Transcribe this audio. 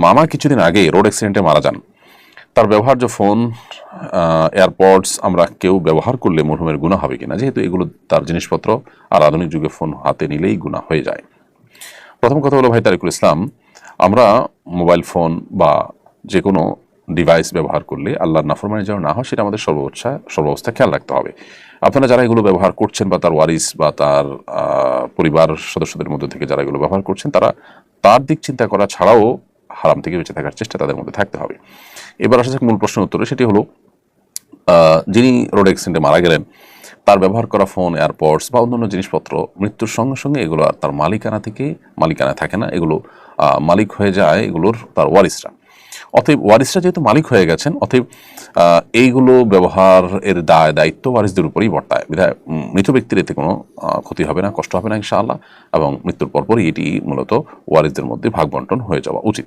মামা কিছুদিন আগে রোড অ্যাক্সিডেন্টে মারা যান। তার ব্যবহার্য ফোন, এয়ারপডস আমরা কেউ ব্যবহার করলে মরহুমের গুনাহ হবে কিনা, যেহেতু এগুলো তার জিনিসপত্র আর আধুনিক যুগে ফোন হাতে নিলেই গুনাহ হয়ে যায়। প্রথম কথা হলো ভাই তারিকুল ইসলাম, আমরা মোবাইল ফোন বা যে কোনো ডিভাইস ব্যবহার করলে আল্লাহর নাফরমানি যেন না হয় সেটা আমাদের সর্বাবস্থা খেয়াল রাখতে হবে। আপনারা যারা এগুলো ব্যবহার করছেন বা তার ওয়ারিস বা তার পরিবার সদস্যদের মধ্যে থেকে যারা এগুলো ব্যবহার করছেন, তারা তার দিক চিন্তা করা ছাড়াও হারাম থেকে বেঁচে থাকার চেষ্টা তাদের মধ্যে থাকতে হবে। এবার আসা যাক মূল প্রশ্নের উত্তরে, সেটি হলো যিনি রোড অ্যাক্সিডেন্টে মারা গেলেন তার ব্যবহার করা ফোন, এয়ারপডস বা অন্যান্য জিনিসপত্র মৃত্যুর সঙ্গে সঙ্গে এগুলো আর তার মালিকানা থাকে না, এগুলো মালিক হয়ে যায় এগুলোর তার ওয়ারিসরা। অতএব ওয়ারিসরা যেহেতু মালিক হয়ে গেছেন, অতএব এইগুলো ব্যবহার এর দায়িত্ব ওয়ারিসদের উপরেই বর্তায়। বিধায় মৃত ব্যক্তির এতে কোনো ক্ষতি হবে না, কষ্ট হবে না ইনশাআল্লাহ, এবং মৃত্যুর পরপরই এটি মূলত ওয়ারিসদের মধ্যে ভাগ বন্টন হয়ে যাওয়া উচিত।